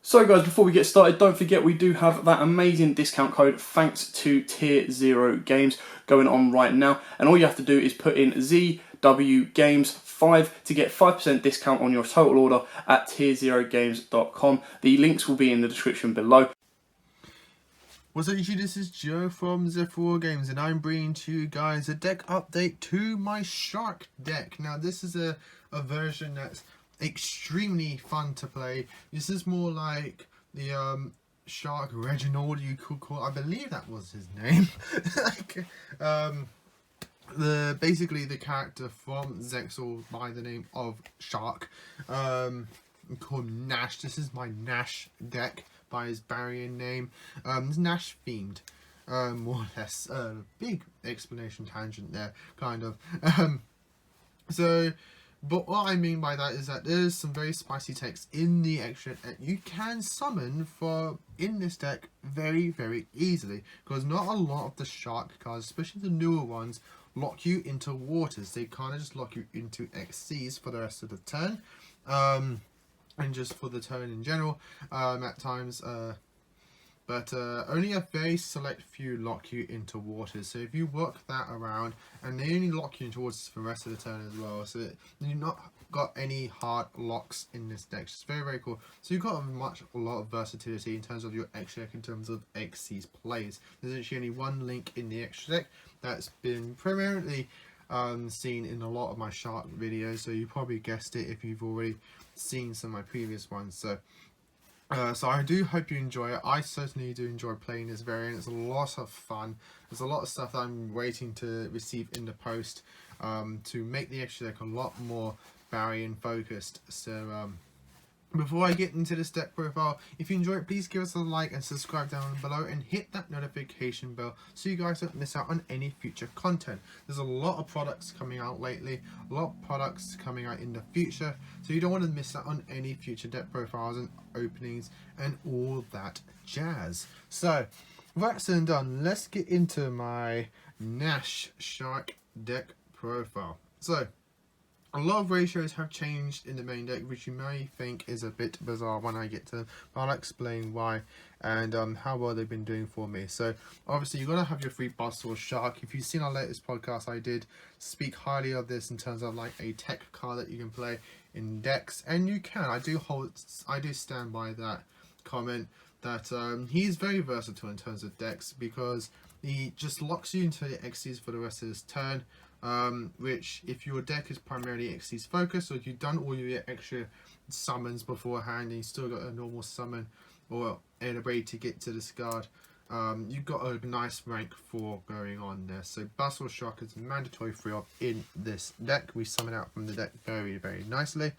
So guys, before we get started, don't forget we do have that amazing discount code thanks to Tier 0 Games going on right now. And all you have to do is put in ZW Games 5 to get 5% discount on your total order at tier0games.com. The links will be in the description below. What's up YouTube, this is Joe from Zephyr Games and I'm bringing to you guys a deck update to my Shark deck. Now this is a version that's extremely fun to play. This is more like the Shark Reginald, you could call, I believe that was his name. Basically the character from Zexal by the name of Shark, called Nash. This is my Nash deck by his barrier name. It's Nash themed, more or less. Big explanation tangent there, kind of. But what I mean by that is that there's some very spicy text in the extra that you can summon in this deck very, very easily, because not a lot of the Shark cards, especially the newer ones, lock you into waters. They kind of just lock you into XCs for the rest of the turn, and just for the turn in general, at times, but only a very select few lock you into waters. So if you work that around, and they only lock you into waters for the rest of the turn as well, so you've not got any hard locks in this deck. It's very, very cool. So you've got a lot of versatility in terms of your extra deck, in terms of XC's plays. There's actually only one link in the extra deck that's been primarily seen in a lot of my Shark videos, so you probably guessed it if you've already seen some of my previous ones. So I do hope you enjoy it. I certainly do enjoy playing this variant. It's a lot of fun. There's a lot of stuff that I'm waiting to receive in the post to make the extra deck a lot more barrier focused. So before I get into this deck profile, if you enjoy it, please give us a like and subscribe down below and hit that notification bell so you guys don't miss out on any future content. There's a lot of products coming out lately, a lot of products coming out in the future, so you don't want to miss out on any future deck profiles and openings and all that jazz. So with that said and done, let's get into my Nash Shark deck profile. So a lot of ratios have changed in the main deck, which you may think is a bit bizarre when I get to them, but I'll explain why and how well they've been doing for me. So obviously you're going to have your free Buzzsaw Shark. If you've seen our latest podcast, I did speak highly of this in terms of like a tech card that you can play in decks, and you can. I do stand by that comment that he's very versatile in terms of decks, because he just locks you into the XCs for the rest of his turn. Which, if your deck is primarily XC's focused, or if you've done all your extra summons beforehand and you still got a normal summon or an ability to get to discard, you've got a nice rank 4 going on there. So Buzzsaw Shark is mandatory free up in this deck. We summon out from the deck very, very nicely.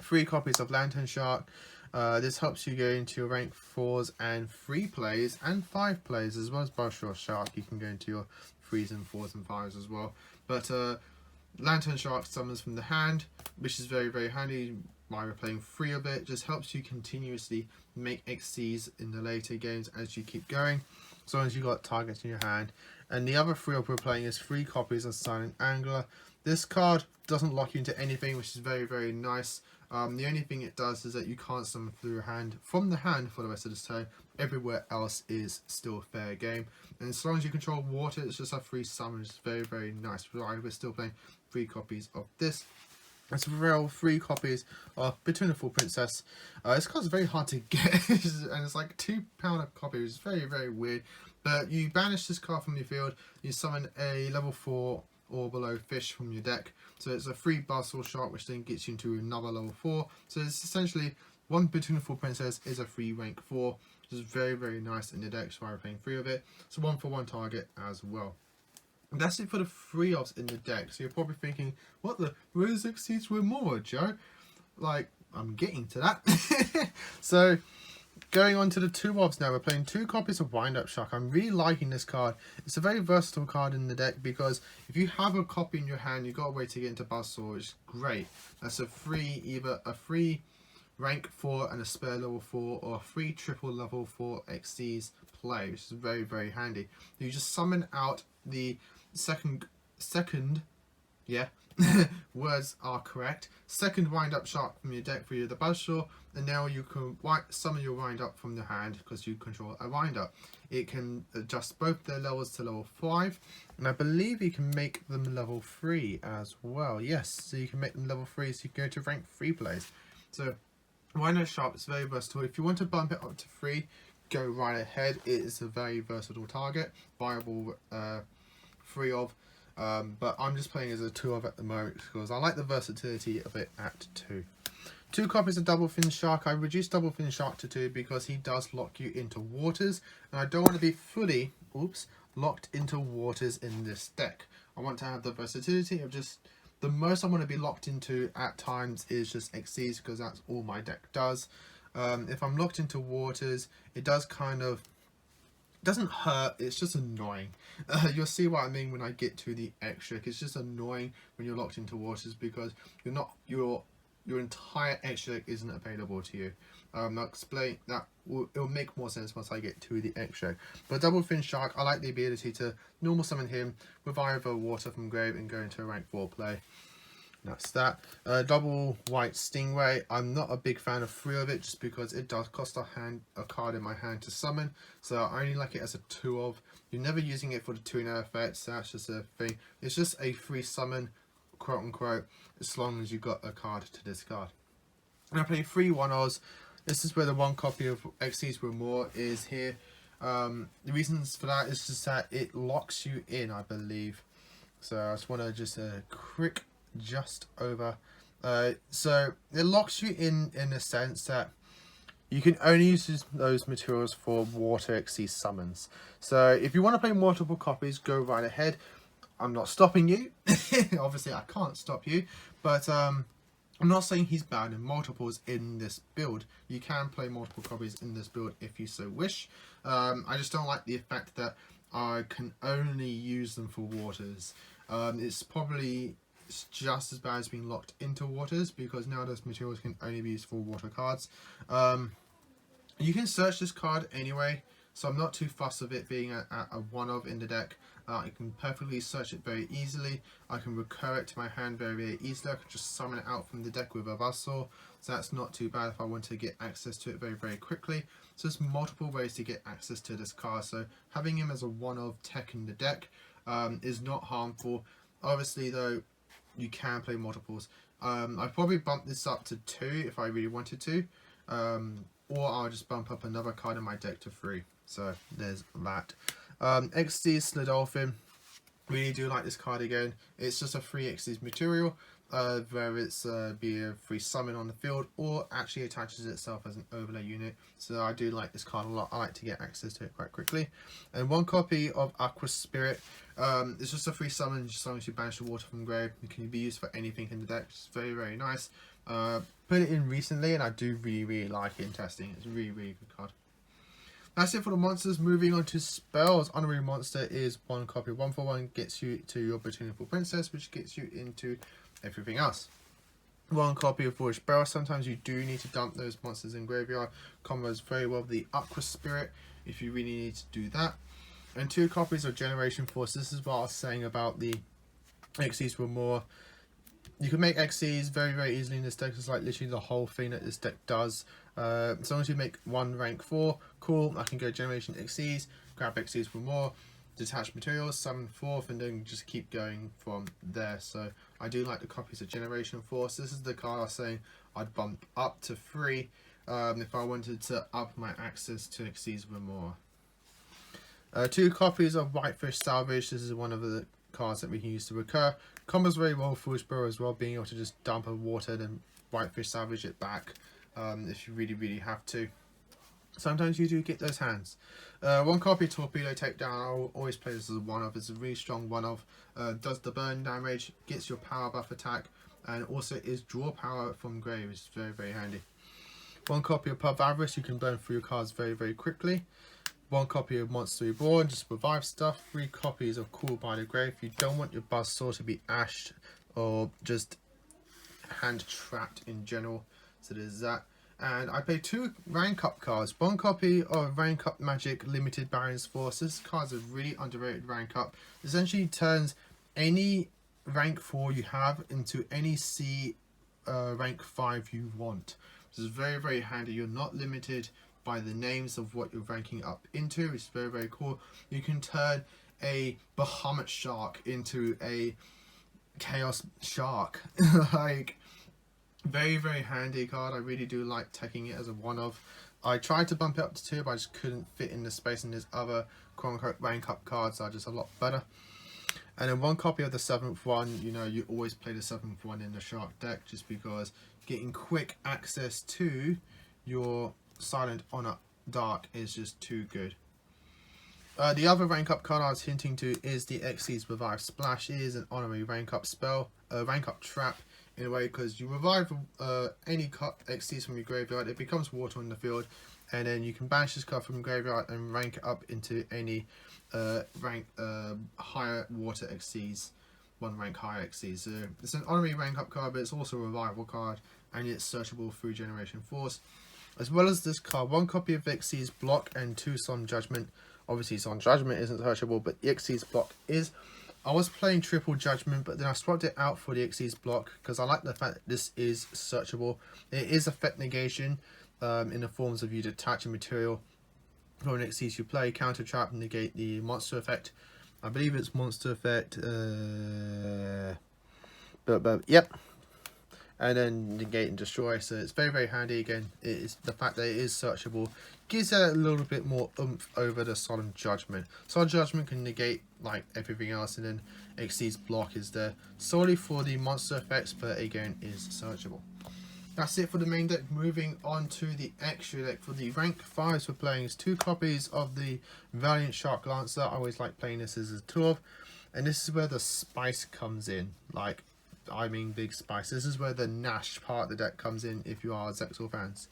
3 copies of Lantern Shark. This helps you go into your rank 4s and 3 plays and 5 plays, as well as Buzzsaw Shark. You can go into your 3s and 4s and 5s as well. But Lantern Shark summons from the hand, which is very, very handy while we're playing 3 of it. Just helps you continuously make XCs in the later games as you keep going, as long as you've got targets in your hand. And the other 3 we're playing is 3 copies of Silent Angler. This card doesn't lock you into anything, which is very, very nice. The only thing it does is that you can't summon through your hand from the hand for the rest of this turn. Everywhere else is still fair game, and as long as you control water, it's just a free summon. It's very, very nice. We're still playing 3 copies of this. As well, 3 copies of Between the Full Princess. This card's very hard to get, and it's like £2 a copy, which is very, very weird. But you banish this card from your field, you summon a level 4 or below fish from your deck. So it's a free Buzzsaw Shark, which then gets you into another level 4. So it's essentially 1 Between the Full Princess is a free rank 4, which is very, very nice in the deck, so I'm playing 3 of it. So 1 for 1 target as well. And that's it for the 3 offs in the deck. So you're probably thinking, what the, where's XCs with more, Joe? Like, I'm getting to that. So going on to the 2 offs now, we're playing 2 copies of Wind Up Shark. I'm really liking this card. It's a very versatile card in the deck, because if you have a copy in your hand, you've got a way to get into Buzzsaw, which is great. That's a free, either a free rank 4 and a spare level 4, or a free triple level 4 XCs play, which is very, very handy. You just summon out the second Words are correct. Second wind up shark from your deck for the Buzzsaw, and now you can summon your wind up from the hand because you control a wind up. It can adjust both their levels to level 5, and I believe you can make them level 3 as well. Yes, so you can make them level 3 so you can go to rank 3 plays. So wind up shark is very versatile. If you want to bump it up to 3, go right ahead. It is a very versatile target, viable 3 of. But I'm just playing as a 2 of at the moment because I like the versatility of it at 2. 2 copies of Double Fin Shark. I reduced Double Fin Shark to 2 because he does lock you into waters, and I don't want to be fully, locked into waters in this deck. I want to have the versatility of just, the most I want to be locked into at times is just Xyz because that's all my deck does. If I'm locked into waters, it does kind of, doesn't hurt, it's just annoying. You'll see what I mean when I get to the extra. It's just annoying when you're locked into waters because your entire extra isn't available to you. I'll explain that. It'll make more sense once I get to the extra. But Double Fin Shark, I like the ability to normal summon him with either water from grave and go into a rank 4 play. That's that. Double White Stingray. I'm not a big fan of 3 of it just because it does cost a card in my hand to summon. So I only like it as a 2 of. You're never using it for the 2-0 effects. So that's just a thing. It's just a free summon, quote unquote, as long as you got a card to discard. And I play 3 1-0s. This is where the 1 copy of Xyz with More is here. The reasons for that is just that it locks you in, I believe. So I just want to just quick just over. So it locks you in the sense that you can only use those materials for water Xyz summons. So if you want to play multiple copies, go right ahead. I'm not stopping you. Obviously I can't stop you, but I'm not saying he's bad in multiples in this build. You can play multiple copies in this build if you so wish. I just don't like the fact that I can only use them for waters. It's just as bad as being locked into waters because now those materials can only be used for water cards. You can search this card anyway, so I'm not too fussed of it being a 1-of in the deck. I can perfectly search it very easily. I can recur it to my hand very, very easily. I can just summon it out from the deck with a Buzzsaw, so that's not too bad if I want to get access to it very, very quickly. So there's multiple ways to get access to this card, so having him as a 1-of tech in the deck is not harmful. Obviously though, you can play multiples. I'd probably bump this up to 2 if I really wanted to, or I'll just bump up another card in my deck to 3. So there's that. Xyz Slidolphin. Really do like this card again. It's just a free Xyz material, whether it's be a free summon on the field or actually attaches itself as an overlay unit. So I do like this card a lot. I like to get access to it quite quickly. And 1 copy of Aqua Spirit. It's just a free summon as long as you banish the water from grave. It can be used for anything in the deck. It's very, very nice. Put it in recently and I do really, really like it in testing. It's a really, really good card. That's it for the monsters. Moving on to spells. Honorary Monster is 1 copy. 1/1 gets you to your Botanical Princess, which gets you into everything else. 1 copy of Voyage Barrel. Sometimes you do need to dump those monsters in graveyard. Combos very well with the Aqua Spirit if you really need to do that. And 2 copies of Generation Force. This is what I was saying about the Xyz with More. You can make Xyz very, very easily in this deck. It's like literally the whole thing that this deck does. As long as you make 1 rank 4, cool. I can go Generation Xyz, grab Xyz with More, detach materials, summon 4th, and then just keep going from there. So I do like the copies of Generation Force. This is the card I was saying I'd bump up to 3 if I wanted to up my access to Xyz with More. 2 copies of Whitefish Salvage. This is one of the cards that we can use to recur. Combos very well with Foolish Burrow as well, being able to just dump a water then Whitefish Salvage it back if you really, really have to. Sometimes you do get those hands. 1 copy of Torpedo Takedown. I'll always play this as a 1-of. It's a really strong 1-of. Does the burn damage, gets your power buff attack, and also is draw power from grave. It's very, very handy. 1 copy of Pub Avarice. You can burn through your cards very, very quickly. 1 copy of Monster Reborn, just revive stuff. 3 copies of Cool by the Grave. If you don't want your Buzzsaw to be ashed or just hand trapped in general, so there's that. And I play 2 rank up cards. 1 copy of Rank Up Magic Limited Baron's Force. This card's a really underrated rank up. Essentially turns any rank 4 you have into any C rank 5 you want. This is very, very handy. You're not limited by the names of what you're ranking up into. It's very, very cool. You can turn a Bahamut shark into a chaos shark. Like, very, very handy card. I really do like taking it as a one-of. I tried to bump it up to 2, but I just couldn't fit in the space, and there's other quote-unquote rank up cards that are just a lot better. And then 1 copy of the 7th one. You know, you always play the 7th one in the shark deck, just because getting quick access to your Silent Honor Dark is just too good. The other rank up card I was hinting to is the Xyz Revive Splash. It is an honorary rank up spell, rank up trap in a way, because you revive any Xyz from your graveyard, it becomes water on the field, and then you can banish this card from graveyard and rank it up into any higher water Xyz, 1 rank higher Xyz. So it's an honorary rank up card, but it's also a revival card, and it's searchable through Generation Force. As well as this card, 1 copy of Xyz Block and 2 Solemn Judgment. Obviously Solemn Judgment isn't searchable, but the Xyz Block is. I was playing Triple Judgment, but then I swapped it out for the Xyz Block because I like the fact that this is searchable. It is effect negation in the forms of you detaching material from an Xyz you play, counter trap, negate the monster effect. I believe it's monster effect, but yep. And then negate and destroy, so it's very, very handy. Again, it is the fact that it is searchable gives it a little bit more oomph over the Solemn Judgment. Solemn Judgment can negate like everything else, and then Xyz Block is there solely for the monster effects, but again is searchable. That's it for the main deck. Moving on to the extra deck. For the rank 5s we're playing is 2 copies of the Valiant Shark Lancer. I always like playing this as a 2 of, and this is where the spice comes in. Like, I mean big spice. This is where the Nash part of the deck comes in if you are Zexal fans.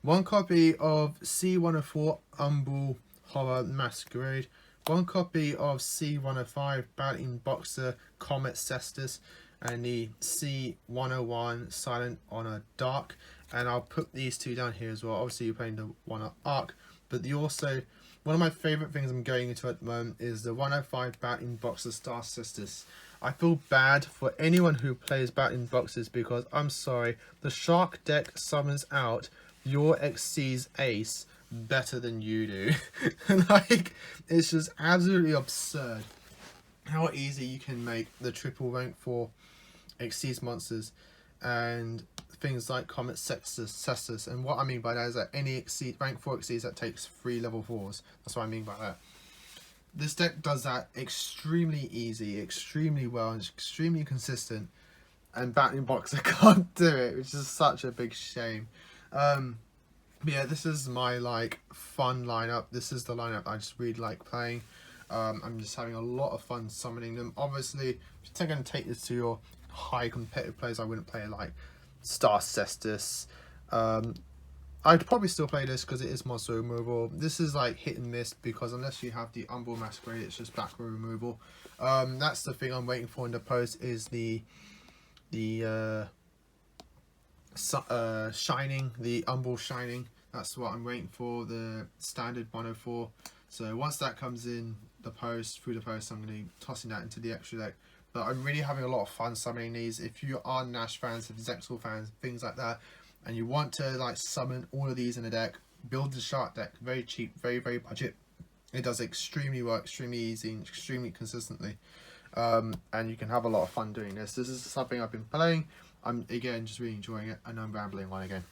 1 copy of C104 Umbral Horror Masquerade. 1 copy of C105 Battling Boxer Comet Cestus. And the C101 Silent Honor Dark. And I'll put these 2 down here as well. Obviously you're playing the 1 Arc. But the also, one of my favourite things I'm going into at the moment is the 105 Battling Boxer Star Sisters. I feel bad for anyone who plays Battling Boxers because, I'm sorry, the Shark deck summons out your Xyz Ace better than you do. Like, it's just absolutely absurd how easy you can make the triple rank 4 Xyz monsters and things like Comet Cestus. And what I mean by that is that any rank 4 Xyz that takes 3 level 4s. That's what I mean by that. This deck does that extremely easy, extremely well, and extremely consistent. And Battling Boxer can't do it, which is such a big shame. But yeah, this is my like fun lineup. This is the lineup I just really like playing. I'm just having a lot of fun summoning them. Obviously, if you're going to take this to your high competitive players, I wouldn't play like Star Cestus. I'd probably still play this because it is monster removal. This is like hit and miss because unless you have the Umbral Masquerade, it's just back row removal. That's the thing I'm waiting for in the post is the Shining, the Umbral Shining. That's what I'm waiting for, the standard 104. So once that comes in the post, through the post, I'm going to be tossing that into the extra deck. But I'm really having a lot of fun summoning these. If you are Nash fans, if Zexal fans, things like that, and you want to like summon all of these in a deck, build the Shark deck. Very cheap, very, very budget. It does extremely well, extremely easy, and extremely consistently. And you can have a lot of fun doing this. This is something I've been playing. I'm, again, just really enjoying it, and I'm rambling on again.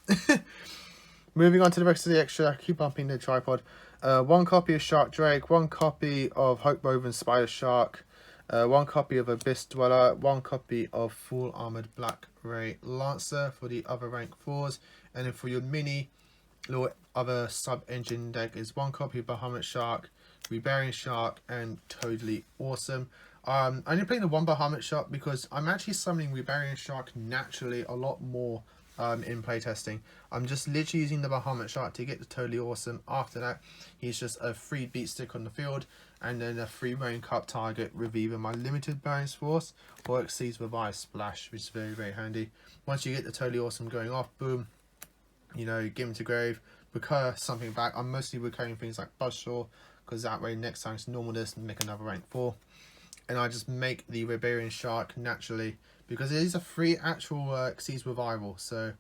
Moving on to the rest of the extra, I keep bumping the tripod. 1 copy of Shark Drake, 1 copy of Hope Woven Spider Shark, 1 copy of Abyss Dweller, 1 copy of Full Armored Black Ray Lancer for the other rank 4s, and then for your mini little other sub-engine deck is 1 copy of Bahamut Shark, Rebellion Shark, and Totally Awesome. I'm only playing the 1 Bahamut Shark because I'm actually summoning Rebellion Shark naturally a lot more in playtesting. I'm just literally using the Bahamut Shark to get the Totally Awesome. After that, he's just a free beat stick on the field, and then a free rank up target with either my limited balance force or Xyz Revive Splash, which is very, very handy. Once you get the Totally Awesome going off, boom, you know, give him to grave, recur something back. I'm mostly recurring things like Buzzsaw, because that way next time it's normal this and make another rank 4. and I just make the Barbarian Shark naturally, because it is a free actual Seas Revival, so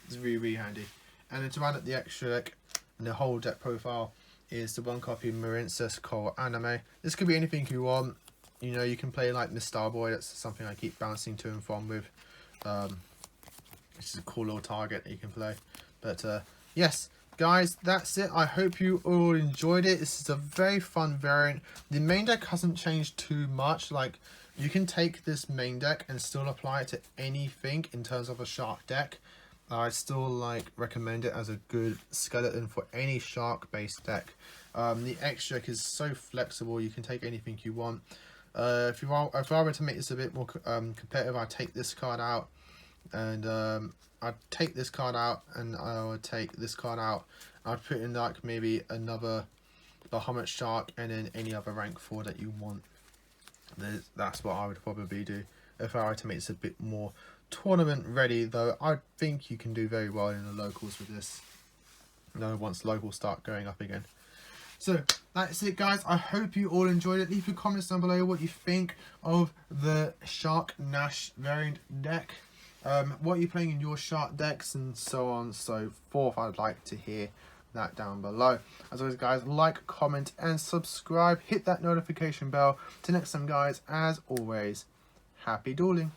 it's really, really handy. And then to round up the extra deck and the whole deck profile is the 1 copy Marincess Coral Anime. This could be anything you want. You know, you can play like Miss Starboy, that's something I keep bouncing to and from with. This is a cool little target that you can play. But yes, guys, that's it. I hope you all enjoyed it. This is a very fun variant. The main deck hasn't changed too much. Like, you can take this main deck and still apply it to anything in terms of a shark deck. I still like recommend it as a good skeleton for any shark based deck. The extra deck is so flexible, you can take anything you want. If I were to make this a bit more competitive, I'd take this card out, and I'd take this card out, and I would take this card out. I'd put in like maybe another Bahamut Shark, and then any other rank 4 that you want. That's what I would probably do if I were to make this a bit more tournament ready, though I think you can do very well in the locals with this. Once locals start going up again. So that's it, guys. I hope you all enjoyed it. Leave your comments down below what you think of the Shark Nash variant deck. What are you playing in your shark decks, and so on and so forth. I'd like to hear that down below. As always, guys, like, comment and subscribe. Hit that notification bell. Till next time, guys, as always, happy dueling.